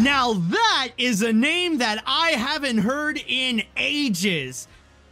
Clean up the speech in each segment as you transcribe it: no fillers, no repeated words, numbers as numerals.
Now that is a name that I haven't heard in ages.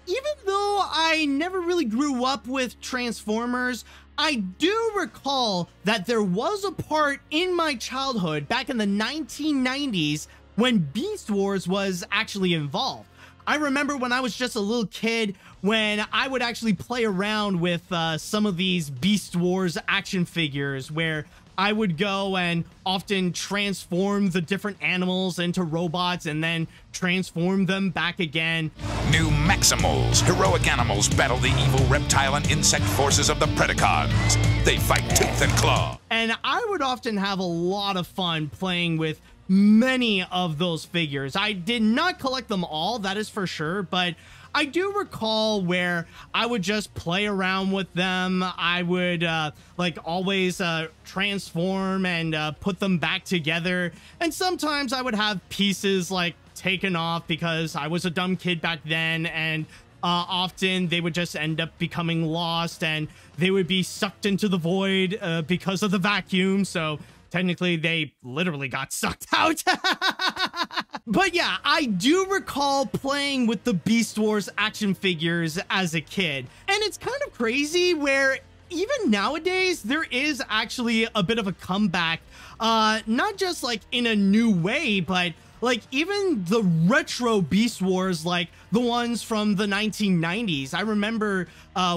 Even though I never really grew up with Transformers, I do recall that there was a part in my childhood back in the 1990s when Beast Wars was actually involved. I remember when I was just a little kid when I would actually play around with some of these Beast Wars action figures where I would go and often transform the different animals into robots and then transform them back again. New Maximals. Heroic animals battle the evil reptile and insect forces of the Predacons. They fight tooth and claw. And I would often have a lot of fun playing with many of those figures. I did not collect them all, that is for sure, but I do recall where I would just play around with them. I would like always transform and put them back together. And sometimes I would have pieces like taken off because I was a dumb kid back then, and often they would just end up becoming lost and they would be sucked into the void because of the vacuum. So technically they literally got sucked out. But yeah, I do recall playing with the Beast Wars action figures as a kid. And it's kind of crazy where even nowadays there is actually a bit of a comeback, not just like in a new way, but like even the retro Beast Wars, like the ones from the 1990s. I remember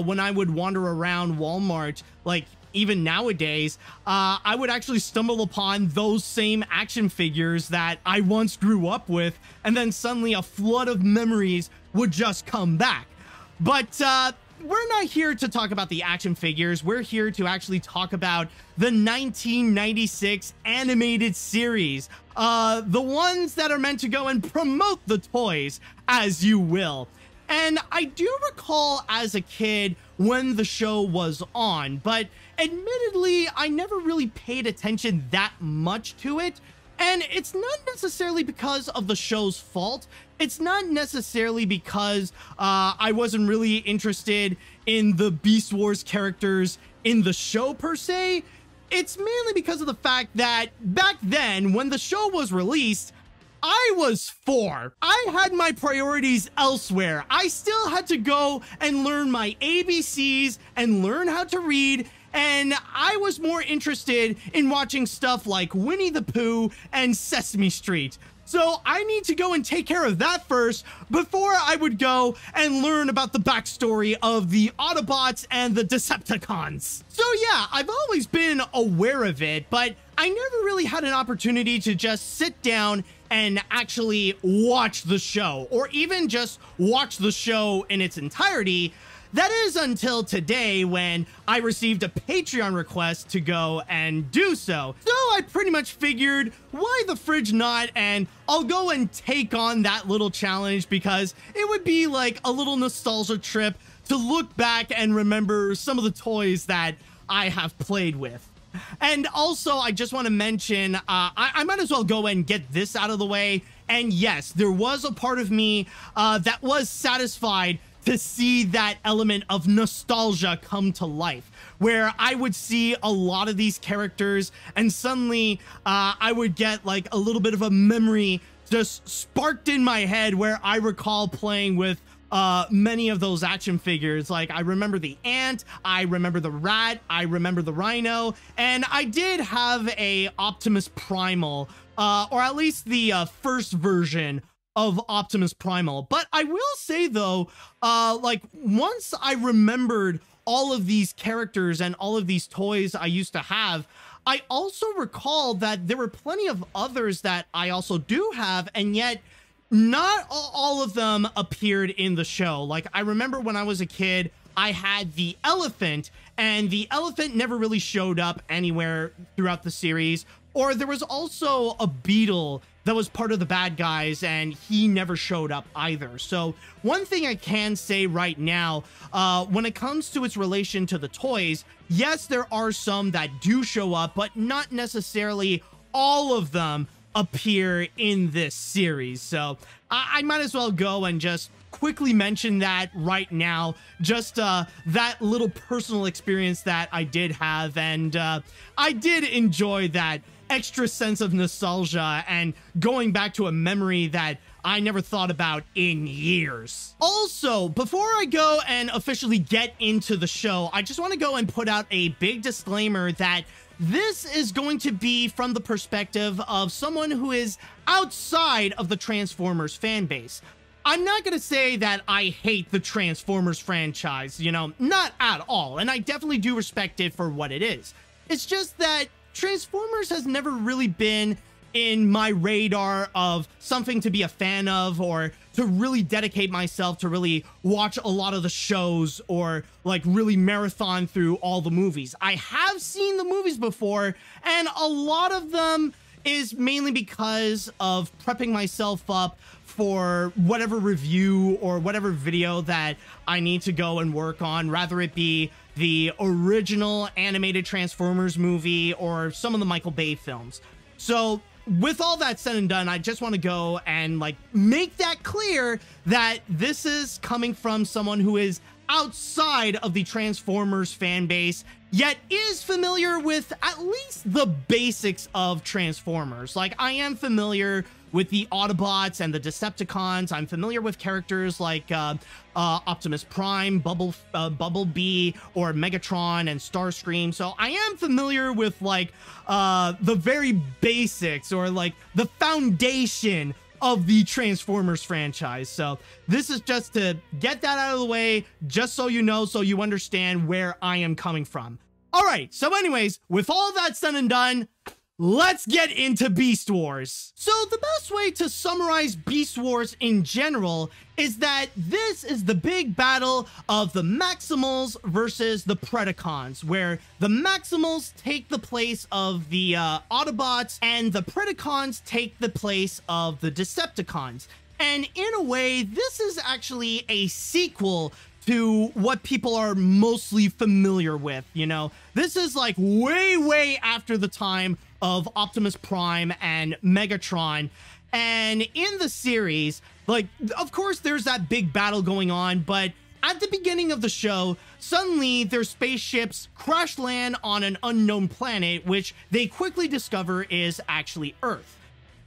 when I would wander around Walmart, like even nowadays, I would actually stumble upon those same action figures that I once grew up with, and then suddenly a flood of memories would just come back. But we're not here to talk about the action figures. We're here to actually talk about the 1996 animated series, the ones that are meant to go and promote the toys, as you will. And I do recall as a kid when the show was on, but admittedly, I never really paid attention that much to it. And it's not necessarily because of the show's fault. It's not necessarily because I wasn't really interested in the Beast Wars characters in the show per se. It's mainly because of the fact that back then, when the show was released, I was 4. I had my priorities elsewhere. I still had to go and learn my ABCs and learn how to read, and I was more interested in watching stuff like Winnie the Pooh and Sesame Street. So I need to go and take care of that first before I would go and learn about the backstory of the Autobots and the Decepticons. So yeah, I've always been aware of it, but I never really had an opportunity to just sit down and actually watch the show, or even just watch the show in its entirety. That is until today when I received a Patreon request to go and do so. So I pretty much figured, why the fridge not? And I'll go and take on that little challenge because it would be like a little nostalgia trip to look back and remember some of the toys that I have played with. And also, I just want to mention, I might as well go and get this out of the way. And yes, there was a part of me that was satisfied to see that element of nostalgia come to life, where I would see a lot of these characters and suddenly I would get like a little bit of a memory just sparked in my head where I recall playing with many of those action figures. Like I remember the ant, I remember the rat, I remember the rhino, and I did have a Optimus Primal, or at least the first version of Optimus Primal. But I will say though, like once I remembered all of these characters and all of these toys I used to have, I also recall that there were plenty of others that I also do have, and yet not all of them appeared in the show. Like I remember when I was a kid, I had the elephant, and the elephant never really showed up anywhere throughout the series. Or there was also a beetle that was part of the bad guys, and he never showed up either. So one thing I can say right now, when it comes to its relation to the toys, yes, there are some that do show up, but not necessarily all of them appear in this series. So I might as well go and just quickly mention that right now, just that little personal experience that I did have, and I did enjoy that extra sense of nostalgia and going back to a memory that I never thought about in years. Also, before I go and officially get into the show, I just want to go and put out a big disclaimer that this is going to be from the perspective of someone who is outside of the Transformers fan base. I'm not going to say that I hate the Transformers franchise, you know, not at all, and I definitely do respect it for what it is. It's just that Transformers has never really been in my radar of something to be a fan of, or to really dedicate myself to really watch a lot of the shows, or like really marathon through all the movies. I have seen the movies before, and a lot of them is mainly because of prepping myself up for whatever review or whatever video that I need to go and work on, rather it be the original animated Transformers movie or some of the Michael Bay films. So with all that said and done, I just want to go and like make that clear that this is coming from someone who is outside of the Transformers fan base, yet is familiar with at least the basics of Transformers. Like, I am familiar with the Autobots and the Decepticons. I'm familiar with characters like Optimus Prime, Bumblebee, or Megatron and Starscream. So I am familiar with like the very basics, or like the foundation of the Transformers franchise. So this is just to get that out of the way, just so you know, so you understand where I am coming from. All right, so anyways, with all that said and done, let's get into Beast Wars. So the best way to summarize Beast Wars in general is that this is the big battle of the Maximals versus the Predacons, where the Maximals take the place of the Autobots and the Predacons take the place of the Decepticons. And in a way, this is actually a sequel to what people are mostly familiar with, you know? This is like way after the time of Optimus Prime and Megatron. And in the series, like, of course there's that big battle going on, but at the beginning of the show, suddenly their spaceships crash land on an unknown planet, which they quickly discover is actually Earth.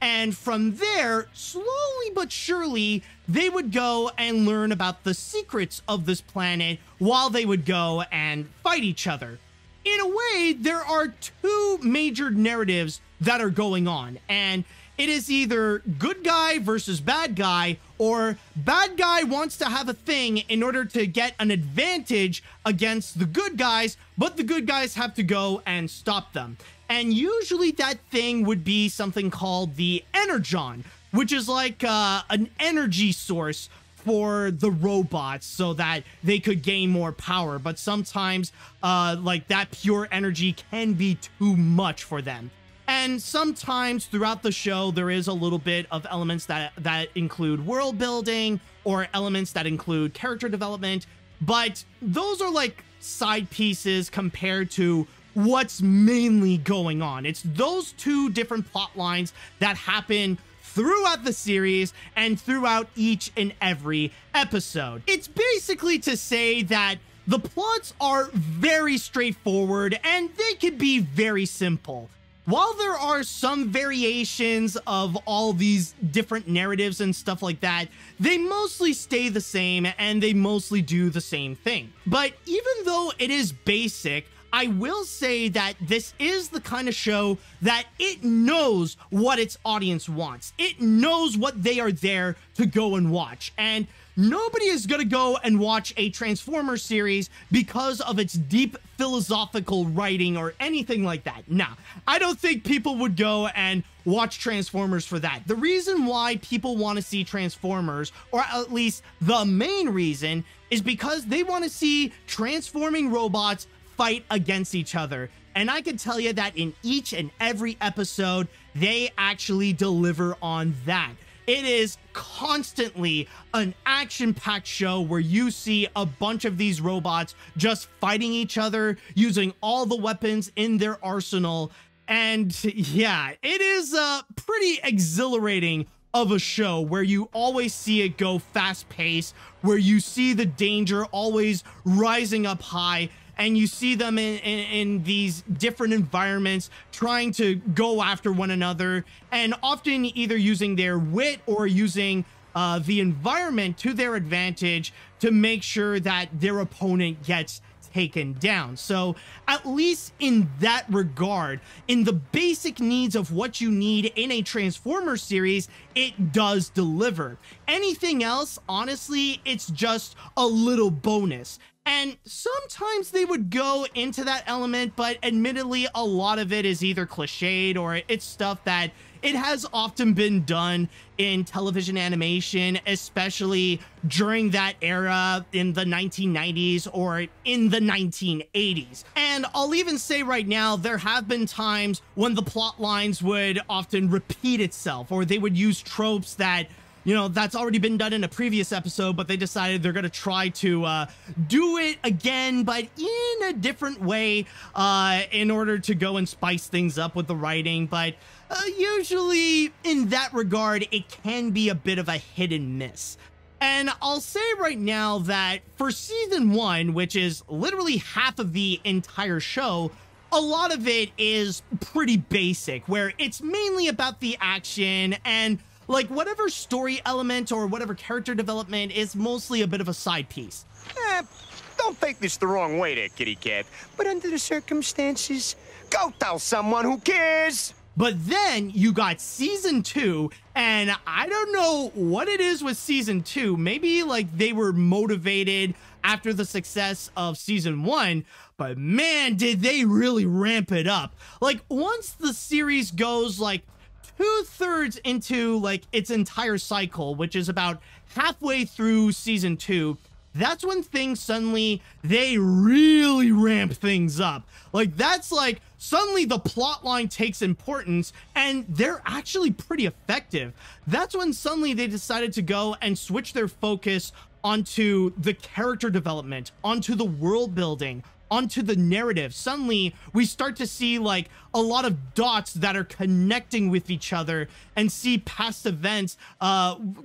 And from there, slowly but surely, they would go and learn about the secrets of this planet while they would go and fight each other. In a way, there are two major narratives that are going on, and it is either good guy versus bad guy, or bad guy wants to have a thing in order to get an advantage against the good guys, but the good guys have to go and stop them. And usually that thing would be something called the Energon, which is like an energy source for the robots so that they could gain more power. But sometimes like that pure energy can be too much for them. And sometimes throughout the show, there is a little bit of elements that include world building, or elements that include character development. But those are like side pieces compared to what's mainly going on. It's those two different plot lines that happen throughout the series and throughout each and every episode. It's basically to say that the plots are very straightforward and they can be very simple. While there are some variations of all these different narratives and stuff like that, they mostly stay the same and they mostly do the same thing. But even though it is basic, I will say that this is the kind of show that it knows what its audience wants. It knows what they are there to go and watch. And nobody is going to go and watch a Transformers series because of its deep philosophical writing or anything like that. Nah, I don't think people would go and watch Transformers for that. The reason why people want to see Transformers, or at least the main reason, is because they want to see transforming robots fight against each other. And I can tell you that in each and every episode, they actually deliver on that. It is constantly an action-packed show where you see a bunch of these robots just fighting each other, using all the weapons in their arsenal. And yeah, it is pretty exhilarating of a show where you always see it go fast paced, where you see the danger always rising up high, and you see them in these different environments trying to go after one another, and often either using their wit or using the environment to their advantage to make sure that their opponent gets taken down. So at least in that regard, in the basic needs of what you need in a Transformers series, it does deliver. Anything else, honestly, it's just a little bonus. And sometimes they would go into that element, but admittedly, a lot of it is either cliched or it's stuff that it has often been done in television animation, especially during that era in the 1990s or in the 1980s. And I'll even say right now, there have been times when the plot lines would often repeat itself, or they would use tropes that, you know, that's already been done in a previous episode, but they decided they're going to try to do it again, but in a different way in order to go and spice things up with the writing. But usually in that regard, it can be a bit of a hit and miss. And I'll say right now that for season 1, which is literally half of the entire show, a lot of it is pretty basic, where it's mainly about the action, and like whatever story element or whatever character development is mostly a bit of a side piece. Don't take this the wrong way there, kitty cat. But under the circumstances, go tell someone who cares. But then you got season 2, and I don't know what it is with season 2. Maybe like they were motivated after the success of season 1, but man, did they really ramp it up. Like once the series goes like 2/3 into like its entire cycle, which is about halfway through season 2, that's when things suddenly, they really ramp things up. Like that's like suddenly the plot line takes importance, and they're actually pretty effective. That's when suddenly they decided to go and switch their focus onto the character development, onto the world building, onto the narrative. Suddenly we start to see like a lot of dots that are connecting with each other, and see past events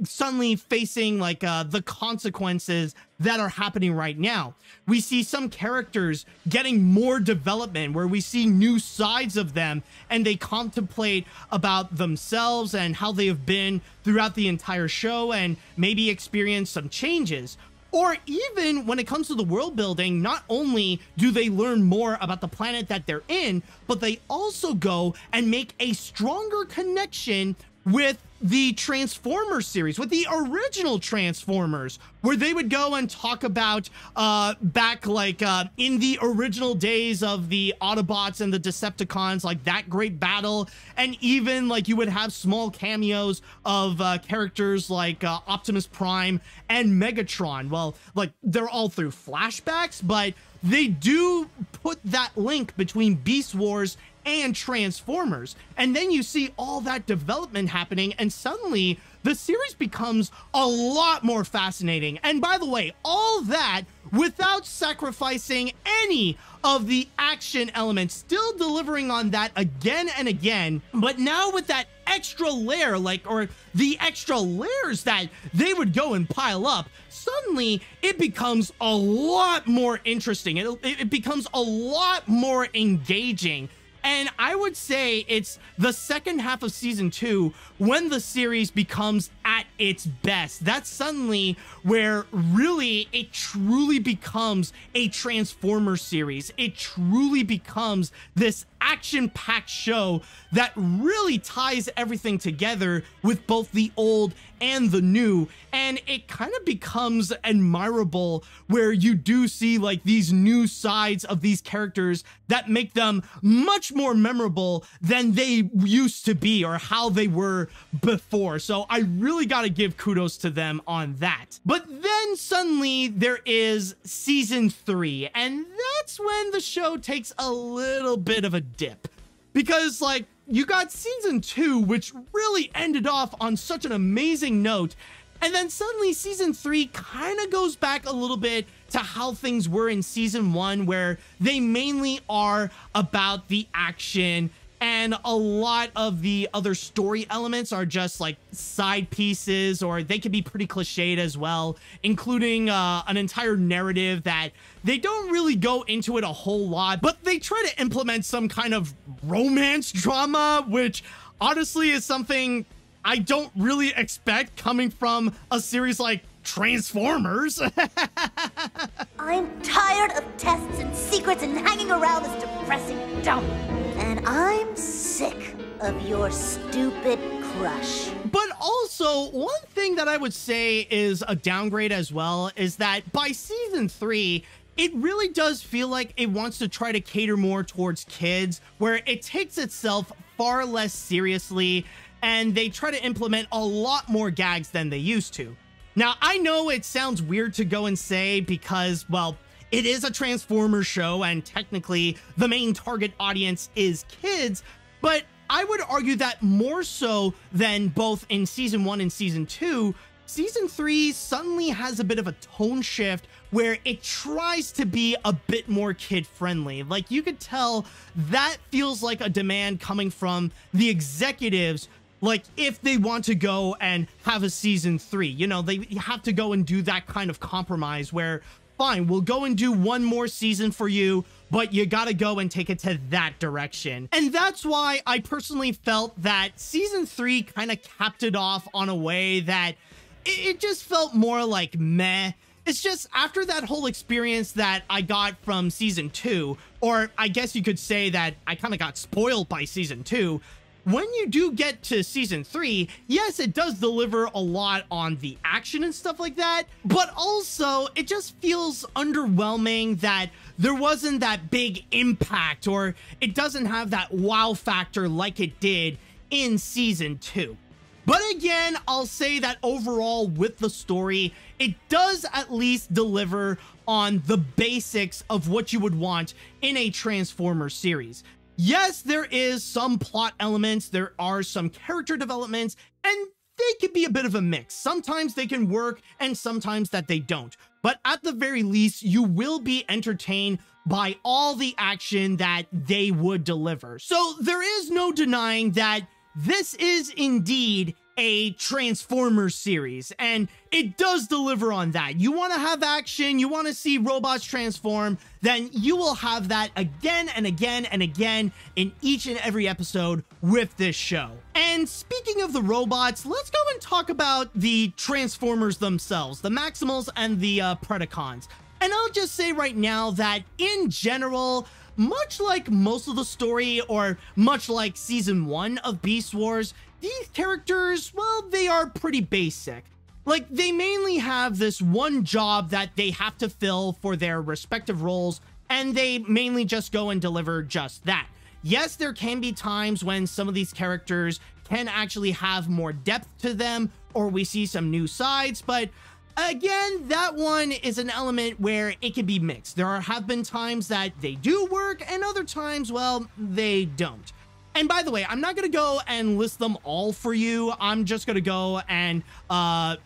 suddenly facing like the consequences that are happening right now. We see some characters getting more development, where we see new sides of them, and they contemplate about themselves and how they have been throughout the entire show, and maybe experience some changes. Or even when it comes to the world building, not only do they learn more about the planet that they're in, but they also go and make a stronger connection with the Transformers series, with the original Transformers, where they would go and talk about back like in the original days of the Autobots and the Decepticons, like that great battle. And even like you would have small cameos of characters like Optimus Prime and Megatron. Well, like they're all through flashbacks, but they do put that link between Beast Wars and Transformers. And then you see all that development happening, and suddenly the series becomes a lot more fascinating. And by the way, all that without sacrificing any of the action elements, still delivering on that again and again, but now with that extra layer, like, or the extra layers that they would go and pile up, suddenly it becomes a lot more interesting. It becomes a lot more engaging. And I would say it's the second half of season 2 when the series becomes at its best. That's suddenly where really it truly becomes a Transformers series. It truly becomes this action-packed show that really ties everything together with both the old and the new, and it kind of becomes admirable where you do see like these new sides of these characters that make them much more memorable than they used to be or how they were before. So I really got to give kudos to them on that. But then suddenly there is season 3, and that's when the show takes a little bit of a dip, because like you got season 2, which really ended off on such an amazing note, and then suddenly season 3 kind of goes back a little bit to how things were in season 1, where they mainly are about the action. And and a lot of the other story elements are just like side pieces, or they can be pretty cliched as well, including an entire narrative that they don't really go into it a whole lot, but they try to implement some kind of romance drama, which honestly is something I don't really expect coming from a series like Transformers. I'm tired of tests and secrets and hanging around this depressing dump. And I'm sick of your stupid crush. But also, one thing that I would say is a downgrade as well is that by season 3, it really does feel like it wants to try to cater more towards kids, where it takes itself far less seriously, and they try to implement a lot more gags than they used to. Now, I know it sounds weird to go and say because, well, it is a Transformers show and technically the main target audience is kids, but I would argue that more so than both in season 1 and season 2, season 3 suddenly has a bit of a tone shift where it tries to be a bit more kid-friendly. Like, you could tell that feels like a demand coming from the executives. Like, if they want to go and have a season 3, you know, they have to go and do that kind of compromise where, fine, we'll go and do one more season for you, but you gotta go and take it to that direction. And that's why I personally felt that season 3 kind of capped it off on a way that it just felt more like meh. It's just after that whole experience that I got from season 2, or I guess you could say that I kind of got spoiled by season 2, when you do get to season 3, yes, it does deliver a lot on the action and stuff like that, but also it just feels underwhelming that there wasn't that big impact, or it doesn't have that wow factor like it did in season 2. But again, I'll say that overall with the story, it does at least deliver on the basics of what you would want in a Transformers series. Yes, there is some plot elements, there are some character developments, and they can be a bit of a mix. Sometimes they can work, and sometimes that they don't. But at the very least, you will be entertained by all the action that they would deliver. So there is no denying that this is indeed a Transformers series, and it does deliver on that. You want to have action, you want to see robots transform, then you will have that again and again and again in each and every episode with this show. And speaking of the robots, let's go and talk about the Transformers themselves, the Maximals and the Predacons. And I'll just say right now that in general, much like most of the story, or much like season 1 of Beast Wars, these characters, well, they are pretty basic. Like, they mainly have this one job that they have to fill for their respective roles, and they mainly just go and deliver just that. Yes, there can be times when some of these characters can actually have more depth to them, or we see some new sides, but again, that one is an element where it can be mixed. There have been times that they do work, and other times, well, they don't. And by the way, I'm not going to go and list them all for you. I'm just going to go and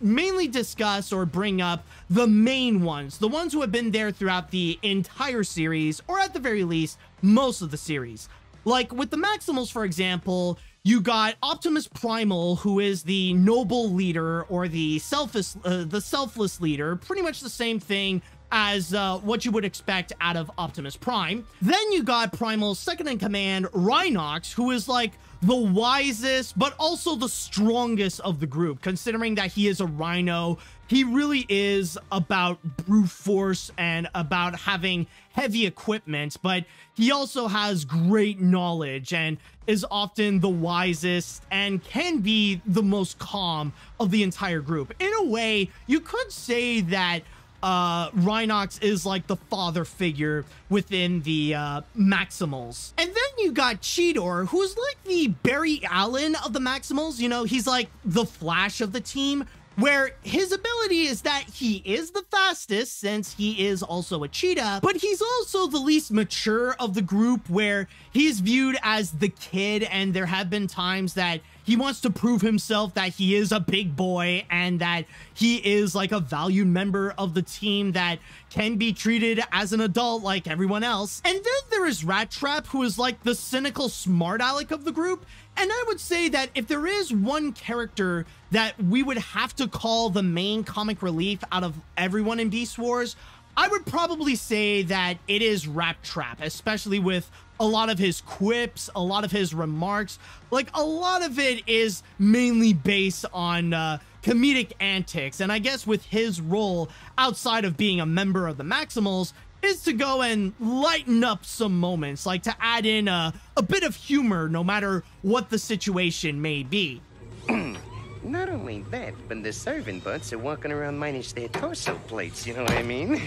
mainly discuss or bring up the main ones, the ones who have been there throughout the entire series, or at the very least, most of the series. Like with the Maximals, for example, you got Optimus Primal, who is the noble leader, or the selfless leader, pretty much the same thing as what you would expect out of Optimus Prime. Then you got Primal's second in command, Rhinox, who is like the wisest, but also the strongest of the group, considering that he is a Rhino. He really is about brute force and about having heavy equipment, but he also has great knowledge and is often the wisest and can be the most calm of the entire group. In a way, you could say that Rhinox is like the father figure within the Maximals. And then you got Cheetor, who's like the Barry Allen of the Maximals. You know, he's like the Flash of the team, where his ability is that he is the fastest since he is also a cheetah, but he's also the least mature of the group, where he's viewed as the kid, and there have been times that he wants to prove himself that he is a big boy and that he is like a valued member of the team that can be treated as an adult like everyone else. And then there is Rat Trap, who is like the cynical smart aleck of the group. And I would say that if there is one character that we would have to call the main comic relief out of everyone in Beast Wars, I would probably say that it is Rat Trap, especially with a lot of his quips, a lot of his remarks. Like, a lot of it is mainly based on comedic antics. And I guess with his role outside of being a member of the Maximals is to go and lighten up some moments, like to add in a bit of humor no matter what the situation may be. Not only that, but the servant butts are walking around minus their torso plates, you know what I mean?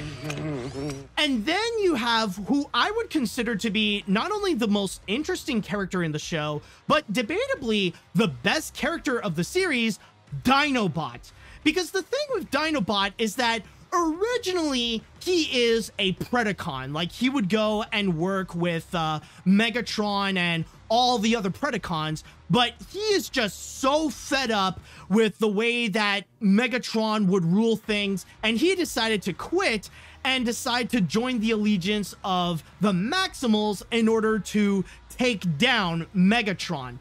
And then you have who I would consider to be not only the most interesting character in the show, but debatably the best character of the series, Dinobot. Because the thing with Dinobot is that originally he is a Predacon. Like, he would go and work with Megatron and all the other Predacons, but he is just so fed up with the way that Megatron would rule things, and he decided to quit and decide to join the allegiance of the Maximals in order to take down Megatron.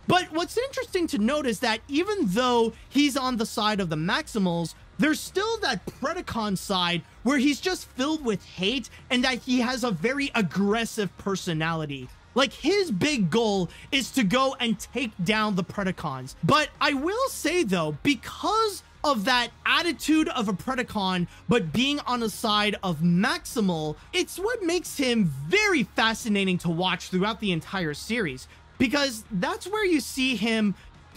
But what's interesting to note is that even though he's on the side of the Maximals, there's still that Predacon side where he's just filled with hate and that he has a very aggressive personality. Like, his big goal is to go and take down the Predacons. But I will say, though, because of that attitude of a Predacon, but being on the side of Maximal, it's what makes him very fascinating to watch throughout the entire series. Because that's where you see him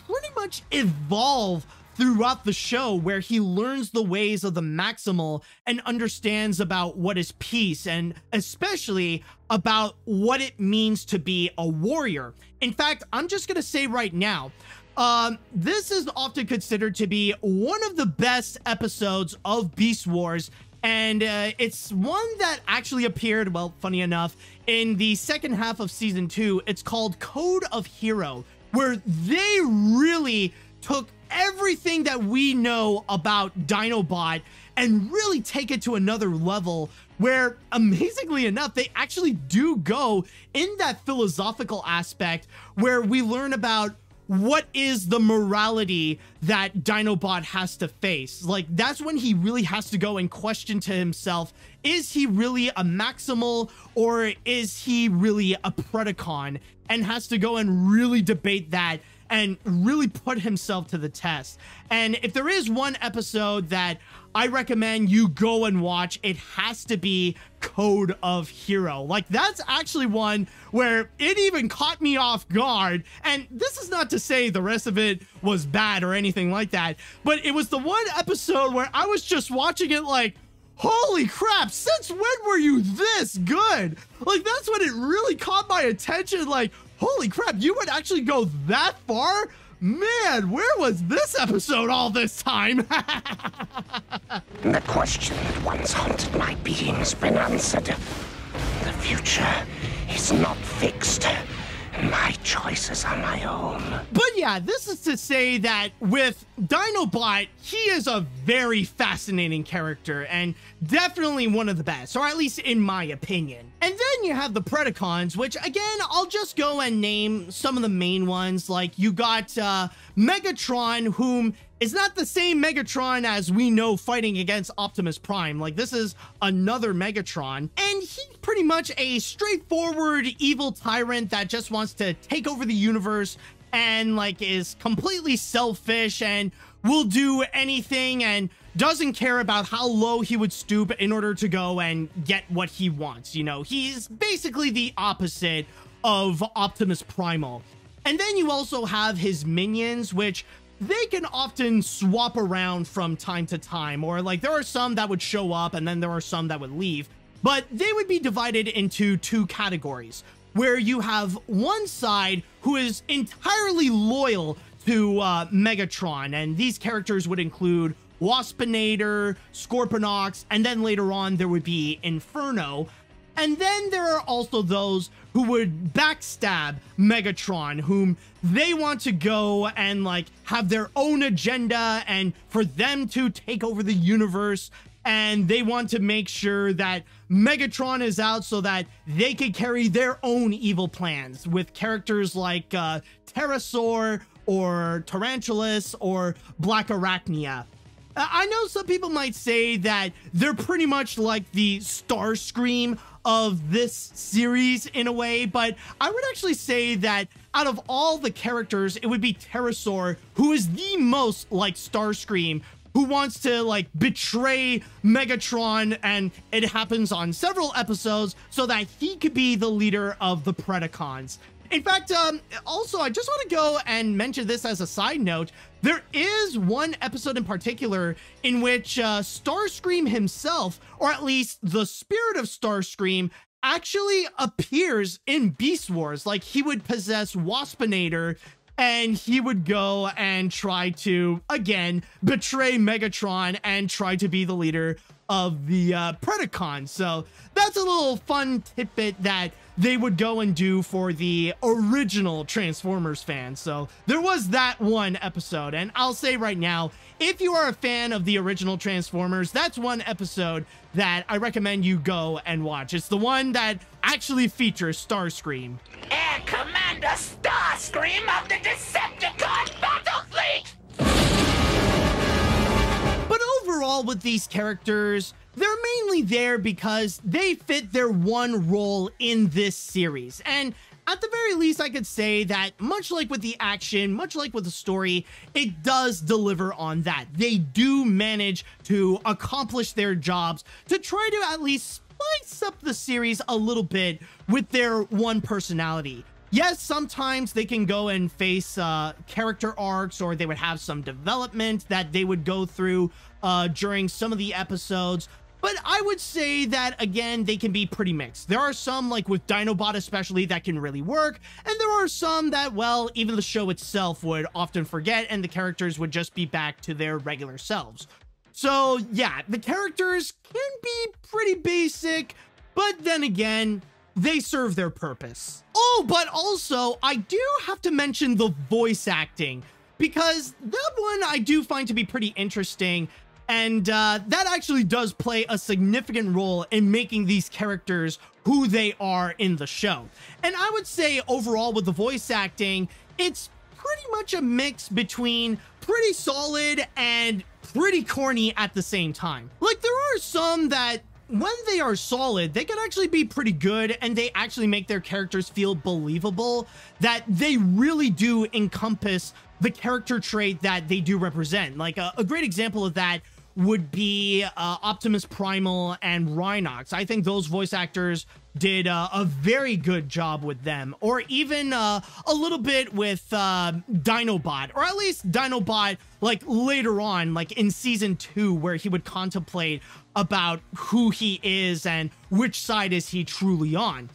pretty much evolve throughout the show, where he learns the ways of the Maximal and understands about what is peace and especially about what it means to be a warrior. In fact, I'm just gonna say right now, this is often considered to be one of the best episodes of Beast Wars, and it's one that actually appeared, well, funny enough, in the second half of season 2. It's called Code of Hero, where they really took everything that we know about Dinobot and really take it to another level, where amazingly enough, they actually do go in that philosophical aspect where we learn about what is the morality that Dinobot has to face. Like, that's when he really has to go and question to himself, is he really a Maximal or is he really a Predacon? And has to go and really debate that and really put himself to the test. And if there is one episode that I recommend you go and watch, it has to be Code of Hero. Like, that's actually one where it even caught me off guard. And this is not to say the rest of it was bad or anything like that, but it was the one episode where I was just watching it like, holy crap, since when were you this good? Like, that's when it really caught my attention. Like, holy crap, you would actually go that far? Man, where was this episode all this time? The question that once haunted my being's been answered. The future is not fixed. My choices are my own. But yeah, this is to say that with Dinobot, he is a very fascinating character and definitely one of the best, or at least in my opinion. And then you have the Predacons, which again, I'll just go and name some of the main ones. Like, you got Megatron, whom is not the same Megatron as we know fighting against Optimus Prime. Like, this is another Megatron, and he's pretty much a straightforward evil tyrant that just wants to take over the universe and like is completely selfish and will do anything and doesn't care about how low he would stoop in order to go and get what he wants. You know, he's basically the opposite of Optimus Primal. And then you also have his minions, which they can often swap around from time to time, or like there are some that would show up and then there are some that would leave, but they would be divided into two categories, where you have one side who is entirely loyal to Megatron, and these characters would include Waspinator, Scorponok, and then later on there would be Inferno. And then there are also those who would backstab Megatron, whom they want to go and like have their own agenda and for them to take over the universe. And they want to make sure that Megatron is out so that they can carry their own evil plans with characters like Pterosaur or Tarantulas or Black Arachnia. I know some people might say that they're pretty much like the Starscream of this series in a way, but I would actually say that out of all the characters, it would be Pterosaur who is the most like Starscream, who wants to like betray Megatron, and it happens on several episodes so that he could be the leader of the Predacons. In fact, also, I just want to go and mention this as a side note. There is one episode in particular in which Starscream himself, or at least the spirit of Starscream, actually appears in Beast Wars. Like, he would possess Waspinator, and he would go and try to, again, betray Megatron and try to be the leader of the Predacons. So that's a little fun tidbit that they would go and do for the original Transformers fans. So there was that one episode. And I'll say right now, if you are a fan of the original Transformers, that's one episode that I recommend you go and watch. It's the one that actually features Starscream. Air Commander Starscream of the Decepticon Battle Fleet! But overall with these characters, they're mainly there because they fit their one role in this series. And at the very least, I could say that much like with the action, much like with the story, it does deliver on that. They do manage to accomplish their jobs to try to at least spice up the series a little bit with their one personality. Yes, sometimes they can go and face character arcs, or they would have some development that they would go through during some of the episodes. But I would say that, again, they can be pretty mixed. There are some, like with Dinobot especially, that can really work. And there are some that, well, even the show itself would often forget, and the characters would just be back to their regular selves. So, yeah, the characters can be pretty basic, but then again, they serve their purpose. Oh, but also, I do have to mention the voice acting, because that one I do find to be pretty interesting. And that actually does play a significant role in making these characters who they are in the show. And I would say overall with the voice acting, it's pretty much a mix between pretty solid and pretty corny at the same time. Like, there are some that when they are solid, they can actually be pretty good, and they actually make their characters feel believable, that they really do encompass the character trait that they do represent. Like a great example of that would be Optimus Primal and Rhinox. I think those voice actors did a very good job with them. Or even a little bit with Dinobot, or at least Dinobot like later on, like in season 2, where he would contemplate about who he is and which side is he truly on.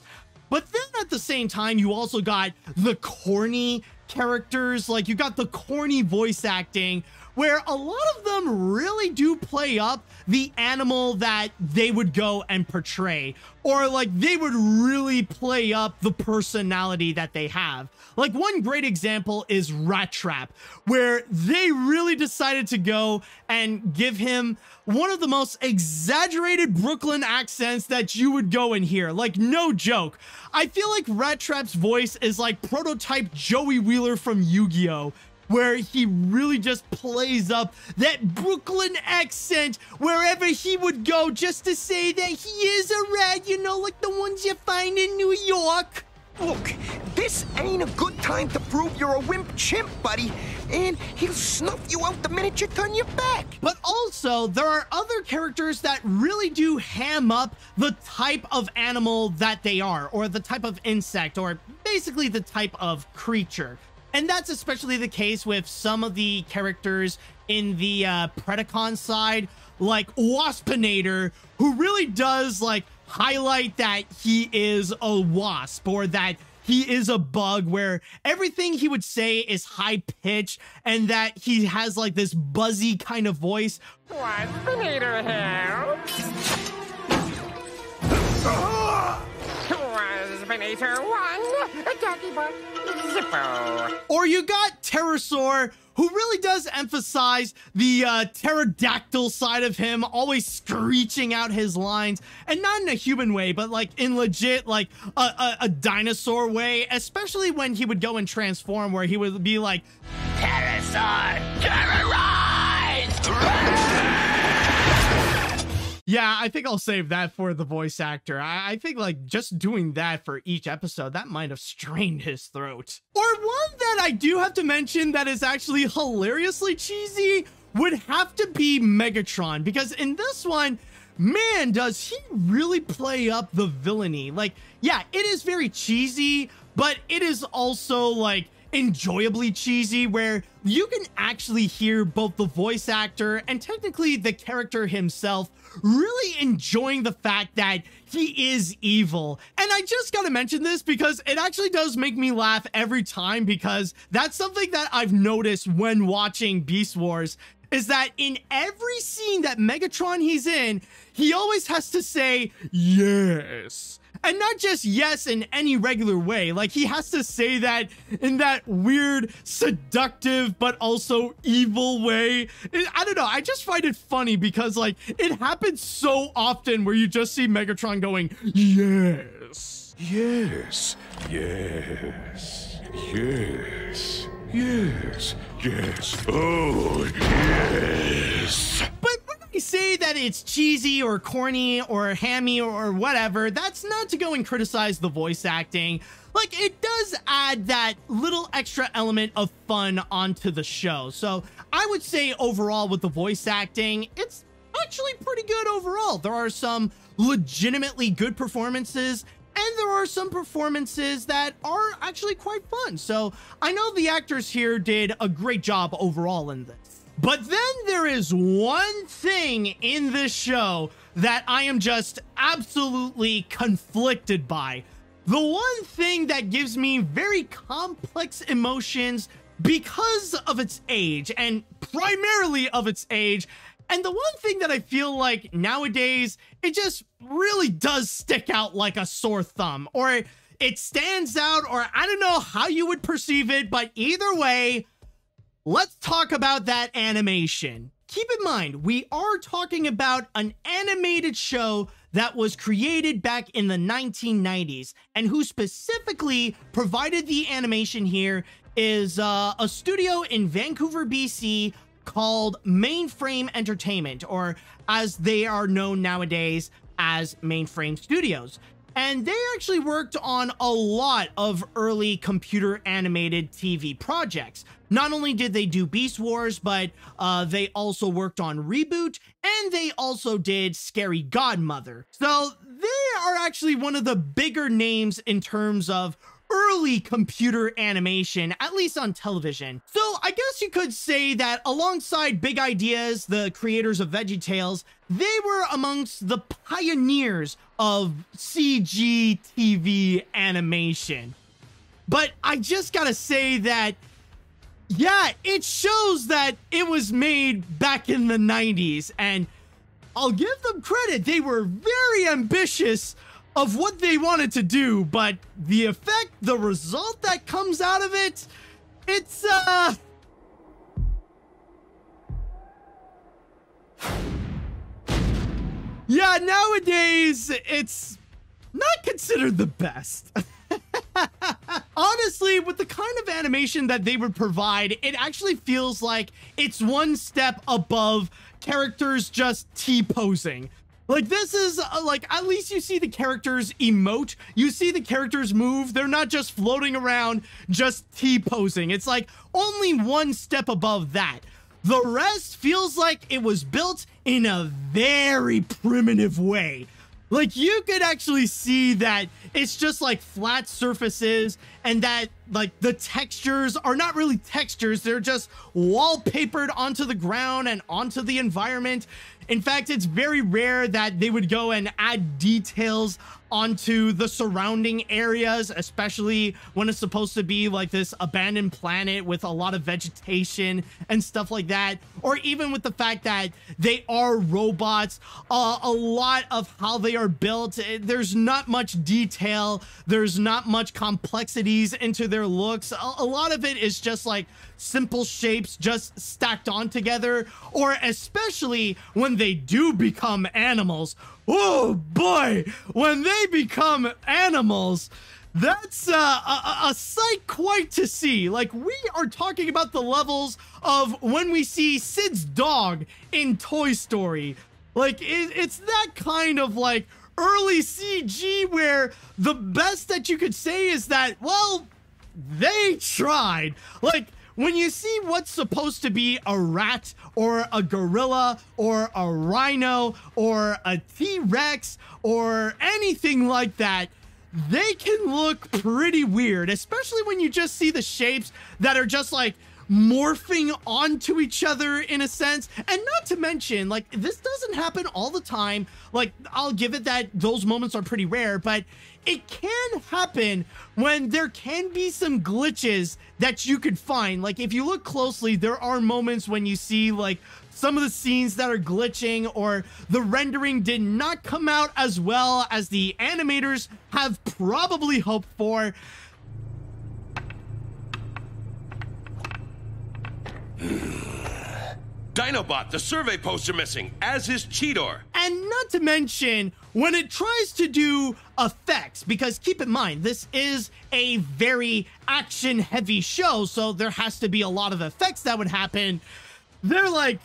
But then at the same time, you also got the corny characters, like you got the corny voice acting, where a lot of them really do play up the animal that they would go and portray, or like they would really play up the personality that they have. Like one great example is Rat Trap, where they really decided to go and give him one of the most exaggerated Brooklyn accents that you would go and hear. Like, no joke. I feel like Rat Trap's voice is like prototype Joey Wheeler from Yu-Gi-Oh!, where he really just plays up that Brooklyn accent wherever he would go, just to say that he is a rat, you know, like the ones you find in New York. Look, this ain't a good time to prove you're a wimp chimp, buddy. And he'll snuff you out the minute you turn your back. But also, there are other characters that really do ham up the type of animal that they are, or the type of insect, or basically the type of creature. And that's especially the case with some of the characters in the Predacon side, like Waspinator, who really does like highlight that he is a wasp, or that he is a bug, where everything he would say is high pitched, and that he has like this buzzy kind of voice. Waspinator here. Terminator 1, Doggy Butt, Zippo. Or you got Pterosaur, who really does emphasize the pterodactyl side of him, always screeching out his lines, and not in a human way, but like in legit like a dinosaur way, especially when he would go and transform, where he would be like, Pterosaur, terrorize! yeah, I think I'll save that for the voice actor. I think like just doing that for each episode, that might have strained his throat. Or one that I do have to mention that is actually hilariously cheesy would have to be Megatron, because in this one, man, does he really play up the villainy. Like, yeah, it is very cheesy, but it is also like enjoyably cheesy, where you can actually hear both the voice actor and technically the character himself really enjoying the fact that he is evil. And I just gotta mention this because it actually does make me laugh every time, because that's something that I've noticed when watching Beast Wars, is that in every scene that Megatron he's in, he always has to say yes. And not just yes in any regular way. Like, he has to say that in that weird, seductive, but also evil way. I don't know. I just find it funny because, like, it happens so often where you just see Megatron going, yes. Yes, yes, yes, yes, yes, oh, yes. But when I say that it's cheesy or corny or hammy or whatever, that's not to go and criticize the voice acting. Like, it does add that little extra element of fun onto the show. So I would say overall with the voice acting, it's actually pretty good overall. There are some legitimately good performances, and there are some performances that are actually quite fun. So I know the actors here did a great job overall in this. But then there is one thing in this show that I am just absolutely conflicted by. The one thing that gives me very complex emotions because of its age, and primarily of its age. And the one thing that I feel like nowadays, it just really does stick out like a sore thumb, or it stands out, or I don't know how you would perceive it, but either way, let's talk about that animation. Keep in mind, we are talking about an animated show that was created back in the 1990s, and who specifically provided the animation here is a studio in Vancouver, BC, called Mainframe Entertainment, or as they are known nowadays as Mainframe Studios. And they actually worked on a lot of early computer animated TV projects. Not only did they do Beast Wars, but they also worked on Reboot, and they also did Scary Godmother. So they are actually one of the bigger names in terms of early computer animation, at least on television. So I guess you could say that alongside Big Ideas, the creators of VeggieTales, they were amongst the pioneers of CG TV animation. But I just gotta say that, yeah, it shows that it was made back in the 90s, and I'll give them credit. They were very ambitious of what they wanted to do, but the effect, the result that comes out of it, it's yeah, nowadays it's not considered the best. Honestly, with the kind of animation that they would provide, it actually feels like it's one step above characters just T-posing. Like, this is, like, at least you see the characters emote. You see the characters move. They're not just floating around, just T-posing. It's, like, only one step above that. The rest feels like it was built in a very primitive way. Like, you could actually see that it's just, like, flat surfaces, and that like the textures are not really textures, they're just wallpapered onto the ground and onto the environment. In fact, it's very rare that they would go and add details onto the surrounding areas, especially when it's supposed to be like this abandoned planet with a lot of vegetation and stuff like that, or even with the fact that they are robots. A lot of how they are built, there's not much detail, there's not much complexities into their looks. A lot of it is just like simple shapes just stacked on together, or especially when they do become animals. Oh boy, when they become animals, that's a sight quite to see. Like, we are talking about the levels of when we see Sid's dog in Toy Story. Like, it's that kind of like early CG where the best that you could say is that, well, they tried. Like, when you see what's supposed to be a rat or a gorilla or a rhino or a T-Rex or anything like that, they can look pretty weird, especially when you just see the shapes that are just like morphing onto each other in a sense. And not to mention, like, this doesn't happen all the time. Like, I'll give it that those moments are pretty rare, but it can happen when there can be some glitches that you could find. Like, if you look closely, there are moments when you see like some of the scenes that are glitching, or the rendering did not come out as well as the animators have probably hoped for. Dinobot, the survey poster missing, as is Cheetor. And not to mention, when it tries to do effects, because keep in mind, this is a very action-heavy show, so there has to be a lot of effects that would happen. They're like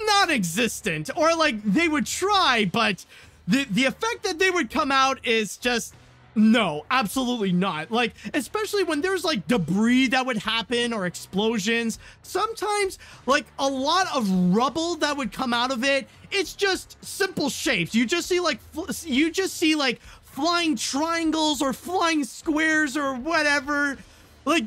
non-existent, or like they would try, but the effect that they would come out is just no, absolutely not. Like, especially when there's like debris that would happen or explosions, sometimes like a lot of rubble that would come out of it. It's just simple shapes. You just see like flying triangles or flying squares or whatever. Like,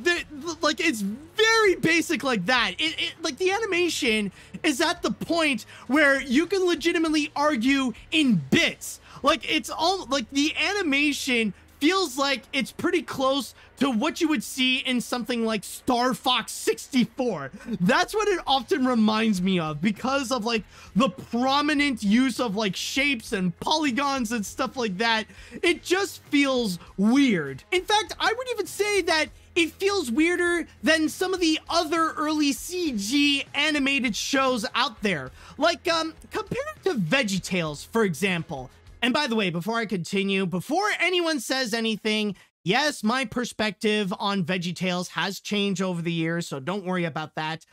like it's very basic like that. Like, the animation is at the point where you can legitimately argue in bits. Like, it's all like the animation feels like it's pretty close to what you would see in something like Star Fox 64. That's what it often reminds me of, because of like the prominent use of like shapes and polygons and stuff like that. It just feels weird. In fact, I would even say that it feels weirder than some of the other early CG animated shows out there. Like, compared to VeggieTales, for example. And by the way, before I continue, before anyone says anything, yes, my perspective on VeggieTales has changed over the years, so don't worry about that.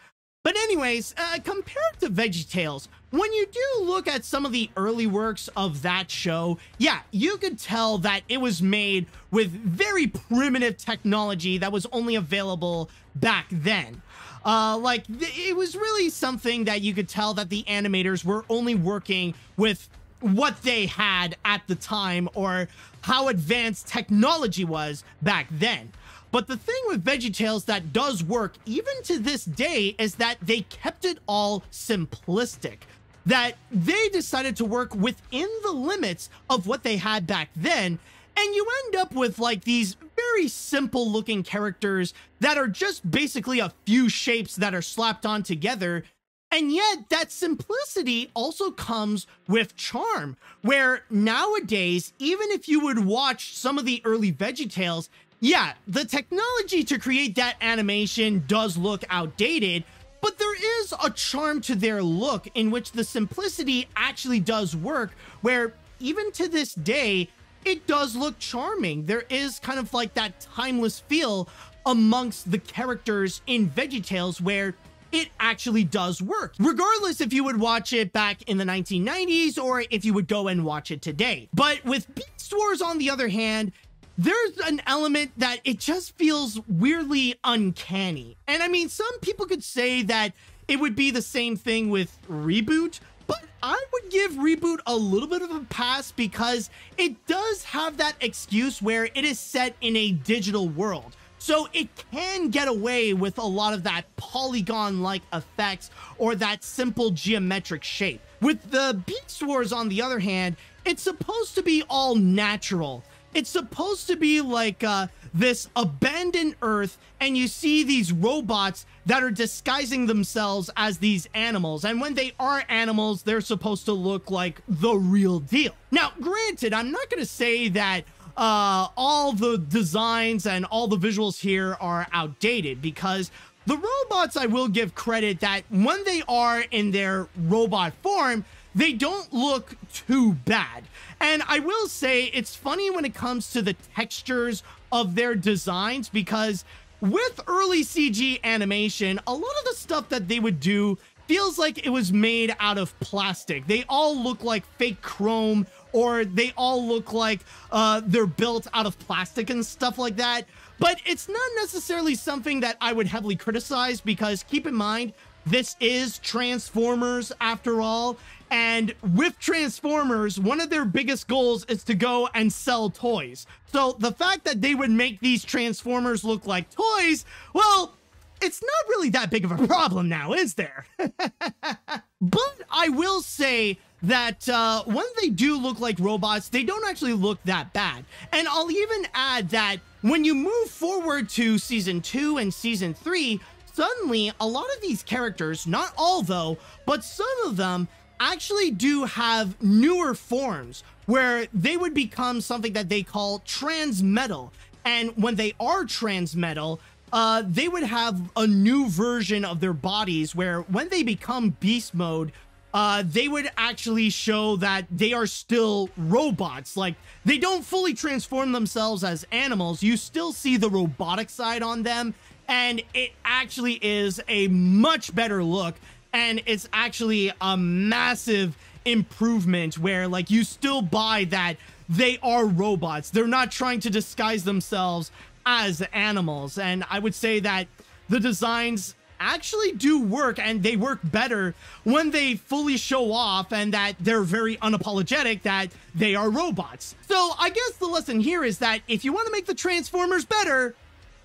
But anyways, compared to VeggieTales, when you do look at some of the early works of that show, yeah, you could tell that it was made with very primitive technology that was only available back then. Like, it was really something that you could tell that the animators were only working with what they had at the time, or how advanced technology was back then. But the thing with VeggieTales that does work even to this day is that they kept it all simplistic. That they decided to work within the limits of what they had back then, and you end up with like these very simple looking characters that are just basically a few shapes that are slapped on together. And yet that simplicity also comes with charm, where nowadays, even if you would watch some of the early VeggieTales, yeah, the technology to create that animation does look outdated, but there is a charm to their look in which the simplicity actually does work, where even to this day, it does look charming. There is kind of like that timeless feel amongst the characters in VeggieTales where it actually does work, regardless if you would watch it back in the 1990s or if you would go and watch it today. But with Beast Wars, on the other hand, there's an element that it just feels weirdly uncanny. And I mean, some people could say that it would be the same thing with Reboot, But I would give Reboot a little bit of a pass because it does have that excuse where it is set in a digital world. So it can get away with a lot of that polygon-like effects or that simple geometric shape. With the Beast Wars, on the other hand, it's supposed to be all natural. It's supposed to be like this abandoned Earth, and you see these robots that are disguising themselves as these animals. And when they are animals, they're supposed to look like the real deal. Now, granted, I'm not going to say that all the designs and all the visuals here are outdated, because the robots, I will give credit that when they are in their robot form, they don't look too bad. And I will say it's funny when it comes to the textures of their designs, because with early CG animation, a lot of the stuff that they would do feels like it was made out of plastic. They all look like fake chrome, or they all look like they're built out of plastic and stuff like that. But it's not necessarily something that I would heavily criticize, because keep in mind, this is Transformers after all. And with Transformers, one of their biggest goals is to go and sell toys. So the fact that they would make these Transformers look like toys, well, it's not really that big of a problem now, is there? But I will say that when they do look like robots, they don't actually look that bad. And I'll even add that when you move forward to Season 2 and Season 3, suddenly a lot of these characters, not all though, but some of them actually do have newer forms where they would become something that they call transmetal. And when they are transmetal, they would have a new version of their bodies where when they become beast mode, they would actually show that they are still robots. Like, they don't fully transform themselves as animals. You still see the robotic side on them, and it actually is a much better look. And it's actually a massive improvement where, like, you still buy that they are robots. They're not trying to disguise themselves as animals. And I would say that the designs actually do work, and they work better when they fully show off and that they're very unapologetic that they are robots. So I guess the lesson here is that if you want to make the Transformers better,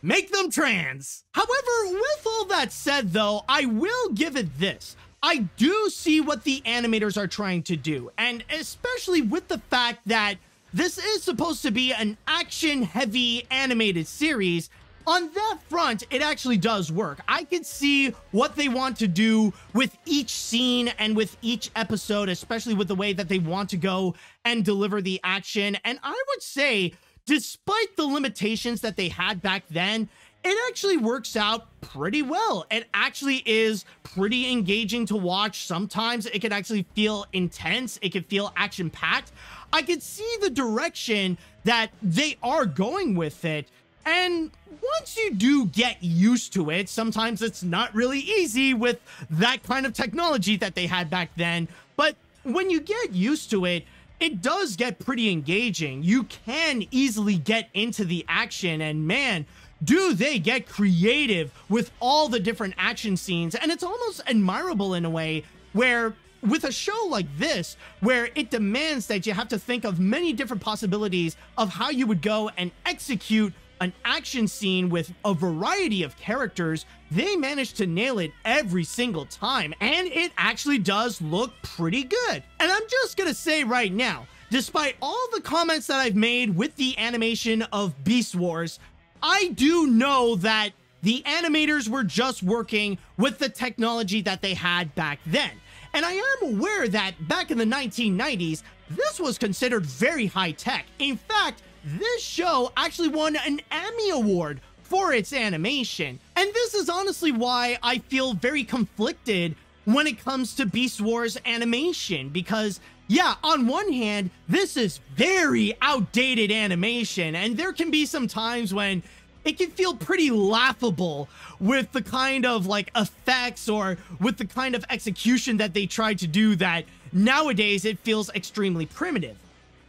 make them trans. However, with all that said though, I will give it this. I do see what the animators are trying to do, and especially with the fact that this is supposed to be an action-heavy animated series. On that front, it actually does work. I can see what they want to do with each scene and with each episode, especially with the way that they want to go and deliver the action. And I would say, despite the limitations that they had back then, it actually works out pretty well. It actually is pretty engaging to watch. Sometimes it can actually feel intense. It can feel action-packed. I can see the direction that they are going with it. And once you do get used to it, sometimes it's not really easy with that kind of technology that they had back then. But when you get used to it, it does get pretty engaging. You can easily get into the action, and man, do they get creative with all the different action scenes. And it's almost admirable in a way where with a show like this, where it demands that you have to think of many different possibilities of how you would go and execute an action scene with a variety of characters, they managed to nail it every single time, and it actually does look pretty good. And I'm just gonna say right now, despite all the comments that I've made with the animation of Beast Wars, I do know that the animators were just working with the technology that they had back then. And I am aware that back in the 1990s, this was considered very high tech. In fact, this show actually won an Emmy Award for its animation. And this is honestly why I feel very conflicted when it comes to Beast Wars animation, because yeah, on one hand, this is very outdated animation, and there can be some times when it can feel pretty laughable with the kind of like effects or with the kind of execution that they tried to do that nowadays it feels extremely primitive.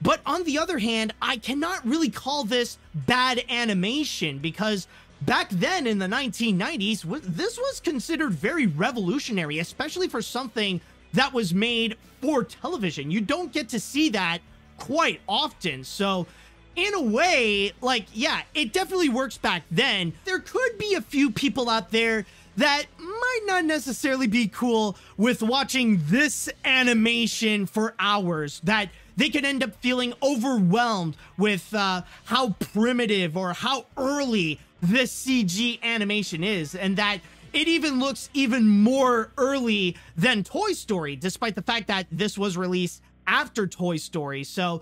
But on the other hand, I cannot really call this bad animation, because back then in the 1990s, this was considered very revolutionary, especially for something that was made for television. You don't get to see that quite often. So in a way, like, yeah, it definitely works back then. There could be a few people out there that might not necessarily be cool with watching this animation for hours, that they could end up feeling overwhelmed with how primitive or how early this CG animation is, and that it even looks even more early than Toy Story, despite the fact that this was released after Toy Story. So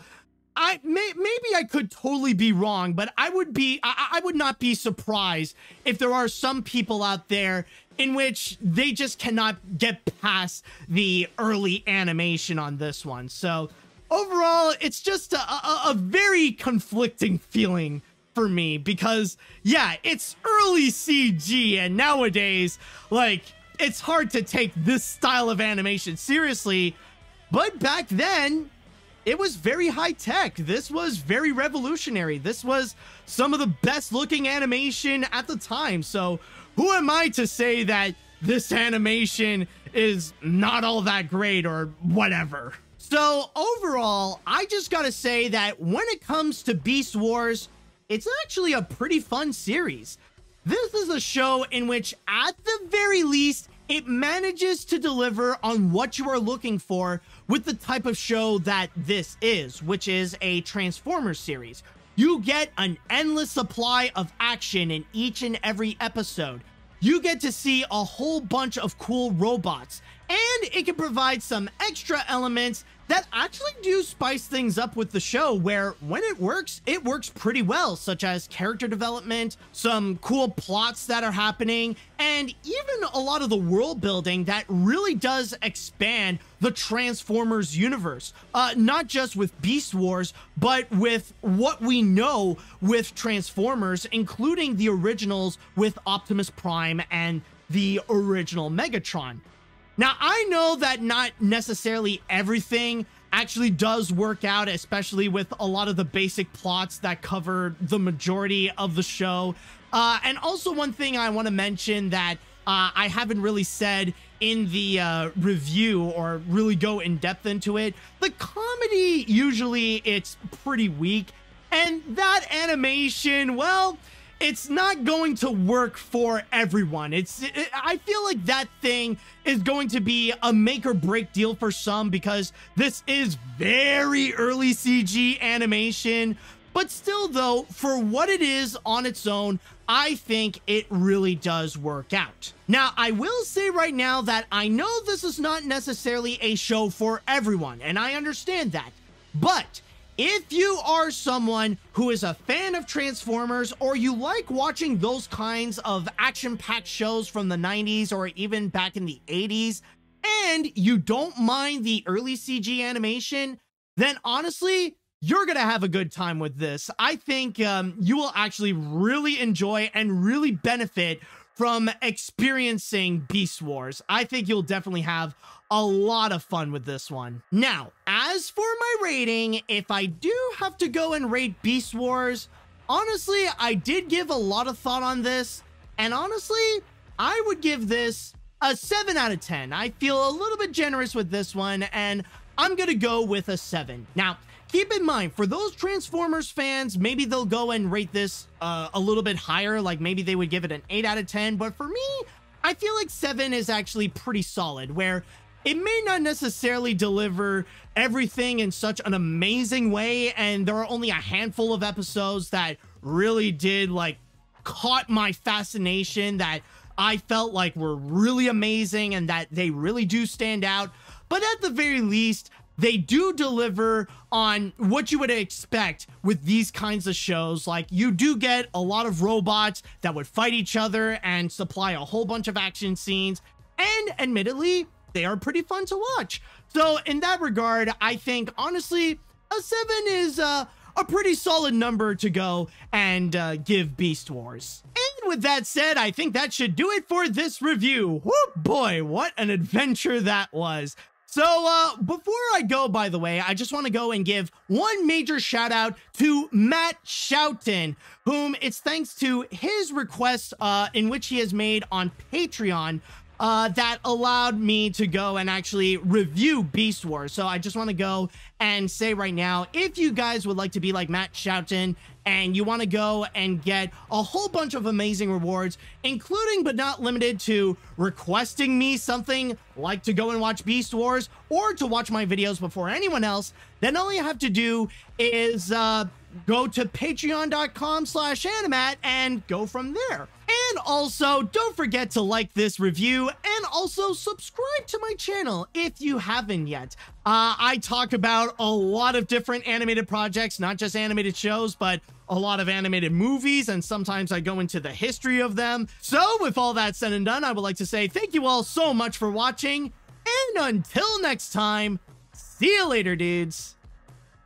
maybe I could totally be wrong, but I would not be surprised if there are some people out there in which they just cannot get past the early animation on this one. So overall, it's just a very conflicting feeling for me, because yeah, it's early CG, and nowadays, like, it's hard to take this style of animation seriously, but back then it was very high tech. This was very revolutionary. This was some of the best looking animation at the time. So who am I to say that this animation is not all that great or whatever? So overall, I just gotta say that when it comes to Beast Wars, it's actually a pretty fun series. This is a show in which, at the very least, it manages to deliver on what you are looking for with the type of show that this is, which is a Transformers series. You get an endless supply of action in each and every episode. You get to see a whole bunch of cool robots, and it can provide some extra elements that actually do spice things up with the show, where when it works pretty well, such as character development, some cool plots that are happening, and even a lot of the world building that really does expand the Transformers universe. Not just with Beast Wars, but with what we know with Transformers, including the originals with Optimus Prime and the original Megatron. Now, I know that not necessarily everything actually does work out, especially with a lot of the basic plots that cover the majority of the show. And also, one thing I want to mention that I haven't really said in the review or really go in depth into it, the comedy, usually it's pretty weak. And that animation, well, it's not going to work for everyone. I feel like that thing is going to be a make or break deal for some, because this is very early CG animation. But still, though, for what it is on its own, I think it really does work out. Now, I will say right now that I know this is not necessarily a show for everyone, and I understand that. But if you are someone who is a fan of Transformers, or you like watching those kinds of action-packed shows from the 90s or even back in the 80s, and you don't mind the early CG animation, then honestly, you're gonna have a good time with this. I think you will actually really enjoy and really benefit from experiencing Beast Wars. I think you'll definitely have a lot of fun with this one. Now, as for my rating, if I do have to go and rate Beast Wars, honestly, I did give a lot of thought on this, and honestly, I would give this a 7 out of 10. I feel a little bit generous with this one, and I'm gonna go with a 7. Now, keep in mind, for those Transformers fans, maybe they'll go and rate this a little bit higher, like maybe they would give it an 8 out of 10, but for me, I feel like 7 is actually pretty solid, where it may not necessarily deliver everything in such an amazing way, and there are only a handful of episodes that really did, like, caught my fascination, that I felt like were really amazing and that they really do stand out. But at the very least, they do deliver on what you would expect with these kinds of shows. Like, you do get a lot of robots that would fight each other and supply a whole bunch of action scenes, and admittedly, they are pretty fun to watch. So in that regard, I think honestly a 7 is a pretty solid number to go and give Beast Wars. And with that said, I think that should do it for this review. Whoop, boy, what an adventure that was. So before I go, by the way, I just want to go and give one major shout out to Matt Shoughton, whom it's thanks to his request in which he has made on Patreon. that allowed me to go and actually review Beast Wars. So I just want to go and say right now, if you guys would like to be like Matt Shoughton and you want to go and get a whole bunch of amazing rewards, including but not limited to requesting me something like to go and watch Beast Wars or to watch my videos before anyone else, then all you have to do is go to patreon.com/Animat and go from there. And also, don't forget to like this review and also subscribe to my channel if you haven't yet. I talk about a lot of different animated projects, not just animated shows, but a lot of animated movies, and sometimes I go into the history of them. So with all that said and done, I would like to say thank you all so much for watching, and until next time, see you later, dudes.